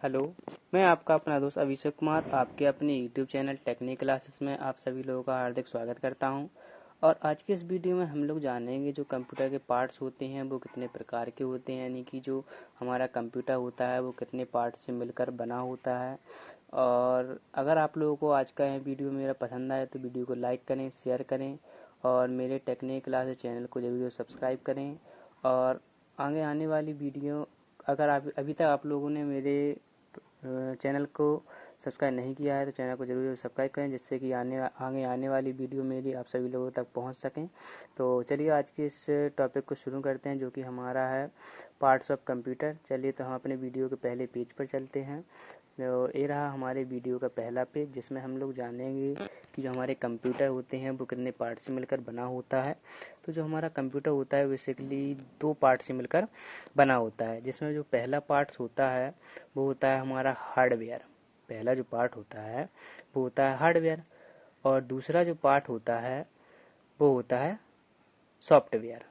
Hello. मैं आपका अपना दोस्त अभिषेक कुमार आपके अपने यूट्यूब चैनल टेक्निक क्लासेस में आप सभी लोगों का हार्दिक स्वागत करता हूं। और आज की इस वीडियो में हम लोग जानेंगे जो कंप्यूटर के पार्ट्स होते हैं वो कितने प्रकार के होते हैं, यानी कि जो हमारा कंप्यूटर होता है वो कितने पार्ट्स से मिलकर बना होता है। और अगर आप लोगों को आज का यह वीडियो मेरा पसंद आए तो वीडियो को लाइक करें, शेयर करें और मेरे टेक्निक क्लासेस चैनल को जरूर सब्सक्राइब करें। और आगे आने वाली वीडियो, अगर आप अभी तक आप लोगों ने मेरे चैनल को सब्सक्राइब नहीं किया है तो चैनल को जरूर सब्सक्राइब करें, जिससे कि आगे आने वाली वीडियो मेरी आप सभी लोगों तक पहुंच सकें। तो चलिए आज के इस टॉपिक को शुरू करते हैं, जो कि हमारा है पार्ट्स ऑफ कंप्यूटर। चलिए तो हम अपने वीडियो के पहले पेज पर चलते हैं। तो ये रहा हमारे वीडियो का पहला पेज, जिसमें हम लोग जानेंगे कि जो हमारे कंप्यूटर होते हैं वो कितने पार्ट से मिलकर बना होता है। तो जो हमारा कंप्यूटर होता है बेसिकली दो पार्ट से मिलकर बना होता है, जिसमें जो पहला पार्ट्स होता है वो होता है हमारा हार्डवेयर। पहला जो पार्ट होता है वो होता है हार्डवेयर, और दूसरा जो पार्ट होता है वो होता है सॉफ्टवेयर।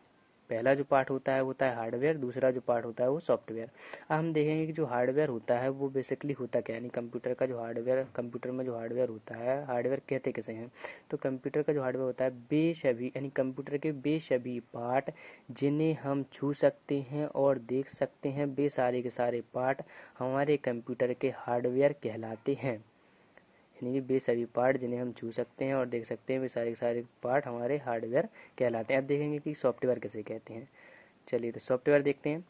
पहला जो पार्ट होता है वो होता है हार्डवेयर, दूसरा जो पार्ट होता है वो सॉफ्टवेयर। अब हम देखेंगे कि जो हार्डवेयर होता है वो बेसिकली होता क्या है, यानी कंप्यूटर का जो हार्डवेयर, कंप्यूटर में जो हार्डवेयर होता है, हार्डवेयर कहते किसे हैं। तो कंप्यूटर का जो हार्डवेयर होता है बेसभी, यानी कंप्यूटर के बेसभी पार्ट जिन्हें हम छू सकते हैं और देख सकते हैं, वे सारे के सारे पार्ट हमारे कंप्यूटर के हार्डवेयर कहलाते हैं। यानी कि वे सभी पार्ट जिन्हें हम छू सकते हैं और देख सकते हैं वे सारे के सारे पार्ट हमारे हार्डवेयर कहलाते हैं। अब देखेंगे कि सॉफ्टवेयर किसे कहते हैं। चलिए तो सॉफ्टवेयर देखते हैं।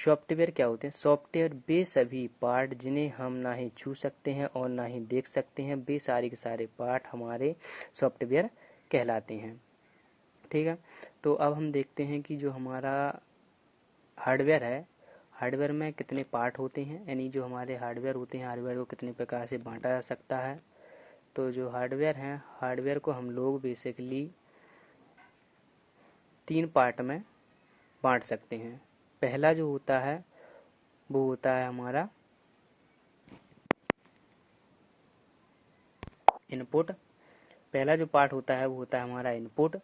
सॉफ्टवेयर क्या होते हैं? सॉफ्टवेयर वे सभी पार्ट जिन्हें हम ना ही छू सकते हैं और ना ही देख सकते हैं, वे सारे के सारे पार्ट हमारे सॉफ्टवेयर कहलाते हैं। ठीक है, तो अब हम देखते हैं कि जो हमारा हार्डवेयर है, हार्डवेयर में कितने पार्ट होते हैं, यानी जो हमारे हार्डवेयर होते हैं हार्डवेयर को कितने प्रकार से बांटा जा सकता है। तो जो हार्डवेयर हैं, हार्डवेयर को हम लोग बेसिकली तीन पार्ट में बांट सकते हैं। पहला जो होता है वो होता है हमारा इनपुट। पहला जो पार्ट होता है वो होता है हमारा इनपुट।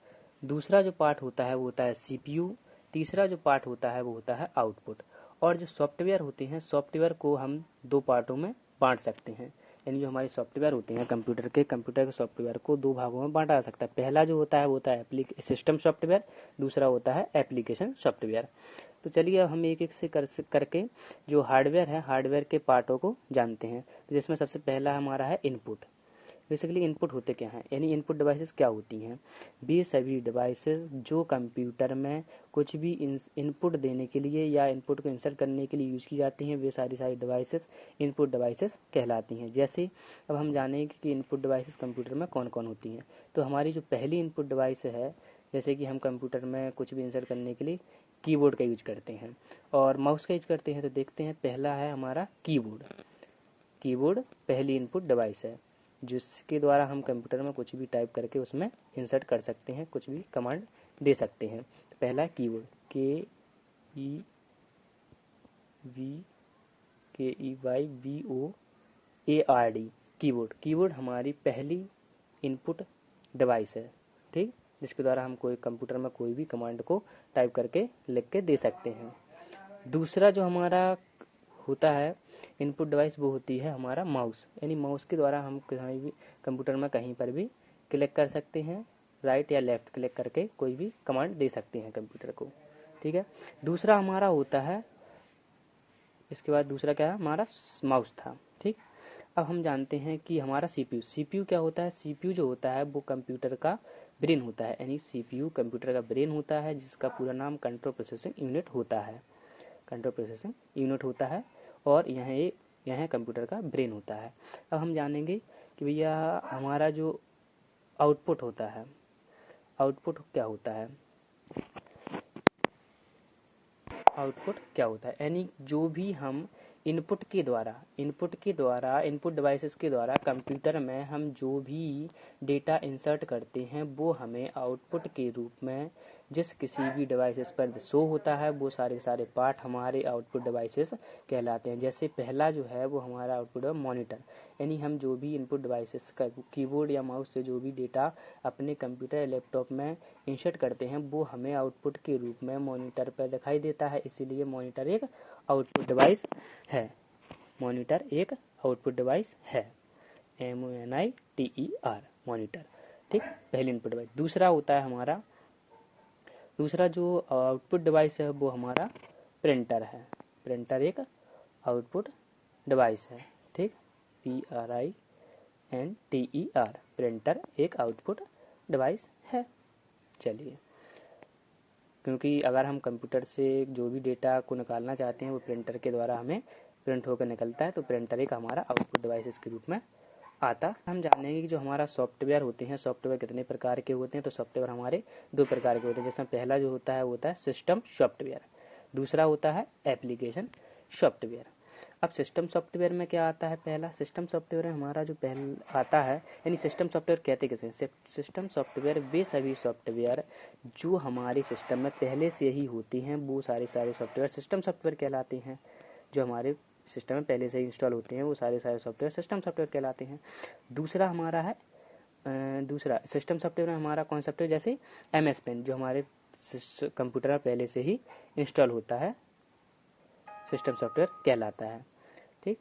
दूसरा जो पार्ट होता है वो होता है सीपीयू। तीसरा जो पार्ट होता है वो होता है आउटपुट। और जो सॉफ्टवेयर होते हैं, सॉफ्टवेयर को हम दो पार्टों में बांट सकते हैं। यानी जो हमारे सॉफ्टवेयर होते हैं कंप्यूटर के सॉफ्टवेयर को दो भागों में बांटा जा सकता है। पहला जो होता है वो होता है सिस्टम सॉफ्टवेयर, दूसरा होता है एप्लीकेशन सॉफ्टवेयर। तो चलिए अब हम एक एक से करके जो हार्डवेयर है, हार्डवेयर के पार्टों को जानते हैं। तो जिसमें सबसे पहला हमारा है इनपुट। बेसिकली इनपुट होते क्या हैं, यानी इनपुट डिवाइसेस क्या होती हैं? वे सभी डिवाइसेस जो कंप्यूटर में कुछ भी इनपुट देने के लिए या इनपुट को इंसर्ट करने के लिए यूज़ की जाती हैं, वे सारी डिवाइसेस इनपुट डिवाइसेस कहलाती हैं। जैसे अब हम जानेंगे कि इनपुट डिवाइसेस कंप्यूटर में कौन कौन होती हैं। तो हमारी जो पहली इनपुट डिवाइस है, जैसे कि हम कंप्यूटर में कुछ भी इंसर्ट करने के लिए कीबोर्ड का यूज करते हैं और माउस का यूज करते हैं। तो देखते हैं, पहला है हमारा कीबोर्ड। कीबोर्ड पहली इनपुट डिवाइस है जिसके द्वारा हम कंप्यूटर में कुछ भी टाइप करके उसमें इंसर्ट कर सकते हैं, कुछ भी कमांड दे सकते हैं। तो पहला है कीबोर्ड, KEYBOARD, कीबोर्ड। कीबोर्ड हमारी पहली इनपुट डिवाइस है, ठीक, जिसके द्वारा हम कोई कंप्यूटर में कोई भी कमांड को टाइप करके लिख के दे सकते हैं। दूसरा जो हमारा होता है इनपुट डिवाइस वो होती है हमारा माउस। यानी माउस के द्वारा हम कहीं भी कंप्यूटर में कहीं पर भी क्लिक कर सकते हैं, राइट या लेफ्ट क्लिक करके कोई भी कमांड दे सकते हैं कंप्यूटर को। ठीक है, दूसरा हमारा होता है, इसके बाद दूसरा क्या है हमारा माउस था। ठीक, अब हम जानते हैं कि हमारा सीपीयू। सीपीयू क्या होता है? सीपीयू जो होता है वो कंप्यूटर का ब्रेन होता है, यानी सीपीयू कंप्यूटर का ब्रेन होता है, जिसका पूरा नाम कंट्रोल प्रोसेसिंग यूनिट होता है। कंट्रोल प्रोसेसिंग यूनिट होता है और यह कंप्यूटर का ब्रेन होता है। अब हम जानेंगे कि भैया हमारा जो आउटपुट होता है, आउटपुट क्या होता है? आउटपुट क्या होता है, यानी जो भी हम इनपुट डिवाइसेस के द्वारा कंप्यूटर में हम जो भी डेटा इंसर्ट करते हैं वो हमें आउटपुट के रूप में जिस किसी भी डिवाइसेस पर शो होता है, वो सारे पार्ट हमारे आउटपुट डिवाइसेस कहलाते हैं। जैसे पहला जो है वो हमारा आउटपुट है मॉनिटर, यानी हम जो भी इनपुट डिवाइसेस का कीबोर्ड या माउस से जो भी डेटा अपने कंप्यूटर या लैपटॉप में इंसर्ट करते हैं वो हमें आउटपुट के रूप में मॉनिटर पर दिखाई देता है, इसीलिए मॉनिटर एक आउटपुट डिवाइस है। मॉनिटर एक आउटपुट डिवाइस है, MONITER मॉनिटर, ठीक, पहली इनपुट डिवाइस। दूसरा होता है हमारा, दूसरा जो आउटपुट डिवाइस है वो हमारा प्रिंटर है। प्रिंटर एक आउटपुट डिवाइस है, ठीक, PRINTER, प्रिंटर एक आउटपुट डिवाइस है। चलिए, क्योंकि अगर हम कंप्यूटर से जो भी डेटा को निकालना चाहते हैं वो प्रिंटर के द्वारा हमें प्रिंट होकर निकलता है, तो प्रिंटर एक हमारा आउटपुट डिवाइस के रूप में आता। हम जानेंगे कि जो हमारा सॉफ्टवेयर होते हैं, सॉफ्टवेयर कितने प्रकार के होते हैं। तो सॉफ्टवेयर हमारे दो प्रकार के होते हैं, जिसमें पहला जो होता है वो होता है सिस्टम सॉफ्टवेयर, दूसरा होता है एप्लीकेशन सॉफ्टवेयर। अब सिस्टम सॉफ्टवेयर में क्या आता है, पहला सिस्टम सॉफ्टवेयर में हमारा जो पहला आता है, यानी सिस्टम सॉफ्टवेयर कहते किसे, सिस्टम सॉफ्टवेयर वे सभी सॉफ्टवेयर जो हमारे सिस्टम में पहले से ही होती हैं, वो सारे सॉफ्टवेयर सिस्टम सॉफ्टवेयर कहलाते हैं। जो हमारे सिस्टम में पहले से ही इंस्टॉल होते हैं वो सारे सॉफ्टवेयर सिस्टम सॉफ्टवेयर कहलाते हैं। दूसरा हमारा है दूसरा सिस्टम सॉफ्टवेयर में हमारा कॉन्सेप्ट है जैसे MS पेंट, जो हमारे कंप्यूटर में पहले से ही इंस्टॉल होता है, सिस्टम सॉफ्टवेयर कहलाता है, ठीक,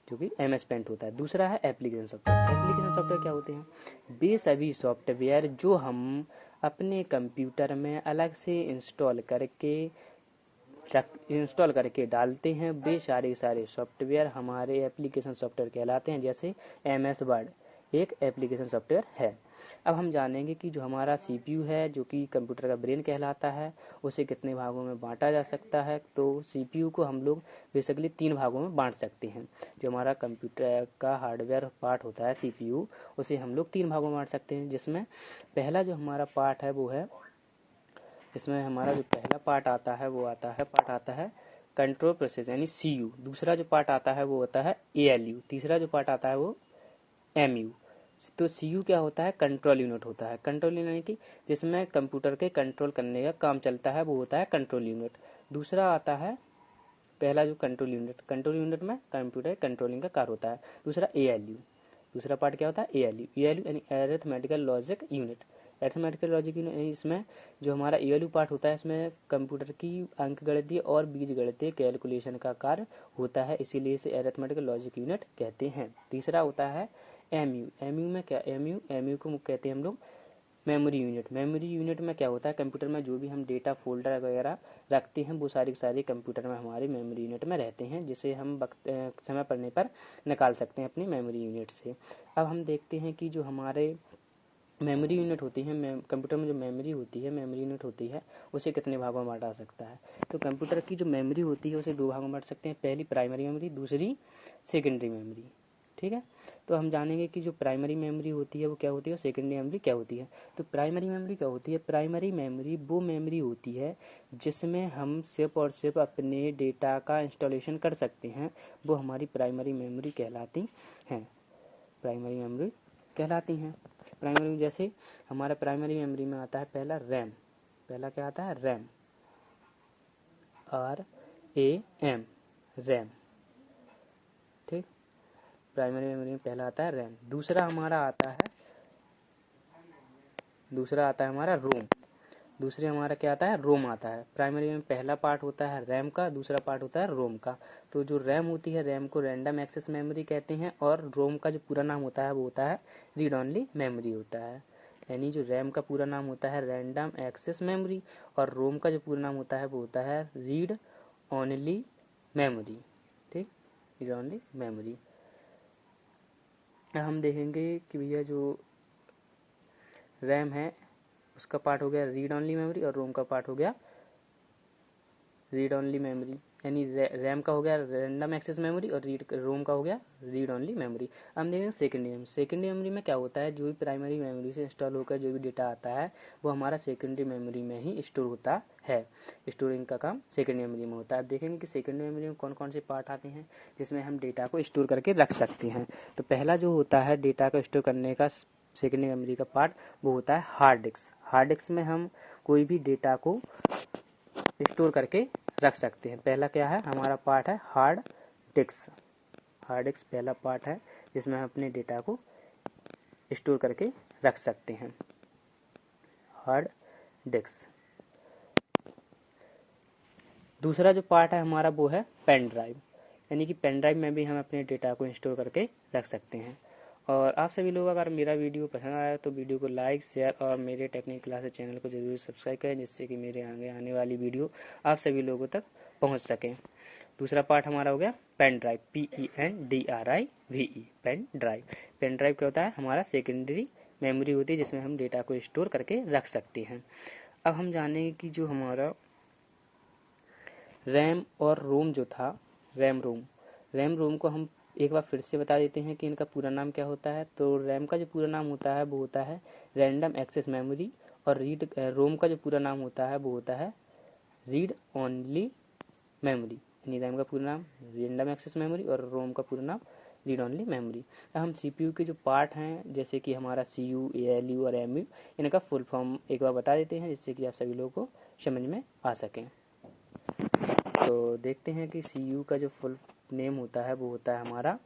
जो कि MS पेंट होता है। दूसरा है एप्लीकेशन सॉफ्टवेयर। एप्लीकेशन सॉफ्टवेयर क्या होते हैं, वे सभी सॉफ्टवेयर जो हम अपने कंप्यूटर में अलग से इंस्टॉल करके डालते हैं, वे सारे सॉफ्टवेयर हमारे एप्लीकेशन सॉफ्टवेयर कहलाते हैं। जैसे MS वर्ड एक एप्लीकेशन सॉफ्टवेयर है। अब हम जानेंगे कि जो हमारा CPU है, जो कि कंप्यूटर का ब्रेन कहलाता है, उसे कितने भागों में बांटा जा सकता है। तो CPU को हम लोग बेसिकली 3 भागों में बांट सकते हैं। जो हमारा कंप्यूटर का हार्डवेयर पार्ट होता है CPU, उसे हम लोग 3 भागों में बांट सकते हैं, जिसमें पहला जो हमारा पार्ट है वो है, इसमें हमारा जो पहला पार्ट आता है वो आता है कंट्रोल प्रोसेस यानी CU। दूसरा जो पार्ट आता है वो होता है ALU। तीसरा जो पार्ट आता है वो MU। तो CU क्या होता है, कंट्रोल यूनिट होता है। कंट्रोल यूनिट यानी कि जिसमें कंप्यूटर के कंट्रोल करने का काम चलता है, वो होता है कंट्रोल यूनिट। दूसरा आता है पहला जो कंट्रोल यूनिट में कंप्यूटर कंट्रोलिंग का कार्य होता है। दूसरा ALU, दूसरा पार्ट क्या होता है ALU यानी arithmetical logic unit. Arithmetical logic unit इसमें जो हमारा ALU पार्ट होता है, इसमें कंप्यूटर की अंकगणितीय और बीजगणितीय कैलकुलेशन का कार्य होता है, इसीलिए इसे अरिथमेटिकल लॉजिक यूनिट कहते हैं। तीसरा होता है MU में क्या, MU को कहते हैं हम लोग मेमोरी यूनिट। मेमोरी यूनिट में क्या होता है, कंप्यूटर में जो भी हम डेटा फोल्डर वगैरह रखते हैं वो सारी कंप्यूटर में हमारे मेमोरी यूनिट में रहते हैं, जिसे हम समय पड़ने पर निकाल सकते हैं अपनी मेमोरी यूनिट से। अब हम देखते हैं कि जो हमारे मेमोरी यूनिट होती है, कंप्यूटर में जो मेमोरी यूनिट होती है, उसे कितने भागों में बांटा सकता है। तो कंप्यूटर की जो मेमोरी होती है उसे 2 भागों में बांट सकते हैं, पहली प्राइमरी मेमोरी, दूसरी सेकेंडरी मेमोरी, ठीक है। तो हम जानेंगे कि जो प्राइमरी मेमोरी होती है वो क्या होती है और सेकेंडरी मेमोरी क्या होती है। तो प्राइमरी मेमोरी क्या होती है, प्राइमरी मेमोरी वो मेमोरी होती है जिसमें हम सिर्फ और सिर्फ अपने डेटा का इंस्टॉलेशन कर सकते हैं, वो हमारी प्राइमरी मेमोरी कहलाती हैं। प्राइमरी मेमोरी कहलाती हैं। प्राइमरी जैसे हमारा प्राइमरी मेमोरी में आता है पहला रैम, पहला क्या आता है रैम, RAM, रैम, ठीक। प्राइमरी मेमोरी में पहला आता है रैम। दूसरा आता है हमारा रोम। दूसरे हमारा क्या आता है, रोम आता है। प्राइमरी में पहला पार्ट होता है रैम का, दूसरा पार्ट होता है रोम का। तो जो रैम होती है, रैम को रैंडम एक्सेस मेमोरी कहते हैं, और रोम का जो पूरा नाम होता है वो होता है रीड ओनली मेमोरी होता है। यानी जो रैम का पूरा नाम होता है रैंडम एक्सेस मेमोरी, और रोम का जो पूरा नाम होता है वो होता है रीड ओनली मेमोरी, ठीक, रीड ओनली मेमोरी। हम देखेंगे कि भैया जो रैम है उसका पार्ट हो गया रीड ओनली मेमोरी, और रोम का पार्ट हो गया रीड ओनली मेमोरी। यानी रैम का हो गया रैंडम एक्सेस मेमोरी, और रोम का हो गया रीड ओनली मेमोरी। हम देखेंगे सेकेंडरी मेमोरी में क्या होता है, जो भी प्राइमरी मेमोरी से इंस्टॉल होकर जो भी डेटा आता है वो हमारा सेकेंडरी मेमोरी में ही स्टोर होता है। स्टोरिंग का काम सेकेंडरी मेमोरी में होता है। देखेंगे कि सेकेंडरी मेमोरी में कौन कौन से पार्ट आते हैं जिसमें हम डेटा को स्टोर करके रख सकते हैं। तो पहला जो होता है डेटा को स्टोर करने का सेकेंडरी मेमोरी का पार्ट, वो होता है हार्ड डिस्क। हार्ड डिस्क में हम कोई भी डेटा को स्टोर करके रख सकते हैं। पहला क्या है हमारा पार्ट है हार्ड डिस्क। हार्ड डिस्क पहला पार्ट है जिसमें हम अपने डेटा को स्टोर करके रख सकते हैं, हार्ड डिस्क। दूसरा जो पार्ट है हमारा वो है पेन ड्राइव। यानी कि पेन ड्राइव में भी हम अपने डेटा को स्टोर करके रख सकते हैं। और आप सभी लोग अगर मेरा वीडियो पसंद आया तो वीडियो को लाइक, शेयर और मेरे टेक्निकल क्लासेस चैनल को जरूर सब्सक्राइब करें, जिससे कि मेरे आगे आने वाली वीडियो आप सभी लोगों तक पहुंच सकें। दूसरा पार्ट हमारा हो गया pen drive, PENDRIVE, pen drive. Pen drive क्या होता है? हमारा सेकेंडरी मेमोरी होती है जिसमें हम डेटा को स्टोर करके रख सकते हैं। अब हम जानेंगे कि जो हमारा रैम और रोम जो था, रैम रोम को हम एक बार फिर से बता देते हैं कि इनका पूरा नाम क्या होता है। तो रैम का जो पूरा नाम होता है वो होता है रैंडम एक्सेस मेमोरी, और रोम का जो पूरा नाम होता है वो होता है रीड ओनली मेमोरी। यानी रैम का पूरा नाम रैंडम एक्सेस मेमोरी और रोम का पूरा नाम रीड ओनली मेमोरी। अब हम सीपीयू के जो पार्ट हैं जैसे कि हमारा सीयू, एएलयू और एमयू, इनका फुल फॉर्म एक बार बता देते हैं जिससे कि आप सभी लोगों को समझ में आ सकें। तो देखते हैं कि सीयू का जो फुल नेम होता है वो होता है हमारा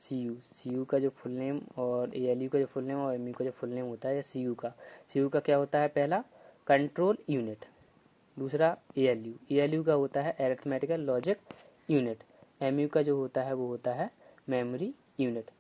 सीयू का जो फुल नेम, और एएलयू का जो फुल नेम और एमयू का जो फुल नेम होता है सीयू का क्या होता है? पहला कंट्रोल यूनिट, दूसरा एएलयू का होता है अरिथमेटिकल लॉजिक यूनिट, एमयू का जो होता है वो होता है मेमोरी यूनिट।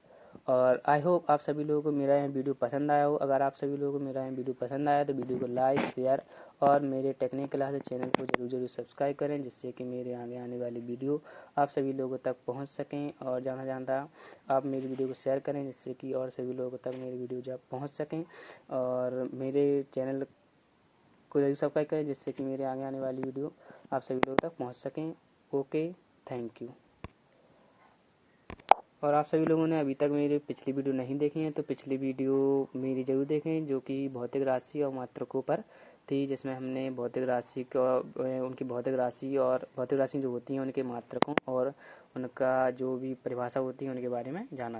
और आई होप आप सभी लोगों को मेरा यह वीडियो पसंद आया हो। अगर आप सभी लोगों को मेरा यह वीडियो पसंद आया तो वीडियो को लाइक, शेयर और मेरे टेक्निकल क्लासेस चैनल को जरूर सब्सक्राइब करें, जिससे कि मेरे आगे आने वाली वीडियो आप सभी लोगों तक पहुंच सकें। और ज़्यादा आप मेरी वीडियो को शेयर करें, जिससे कि और सभी लोगों तक मेरी वीडियो जब पहुँच सकें। और मेरे चैनल को जरूर सब्सक्राइब करें, जिससे कि मेरे आगे आने वाली वीडियो आप सभी लोगों तक पहुँच सकें। Okay, thank you. और आप सभी लोगों ने अभी तक मेरी पिछली वीडियो नहीं देखी है तो पिछली वीडियो मेरी जरूर देखें, जो कि भौतिक राशि और मात्रकों पर थी, जिसमें हमने भौतिक राशि को उनकी भौतिक राशि जो होती हैं उनके मात्रकों और उनका जो भी परिभाषा होती है उनके बारे में जाना।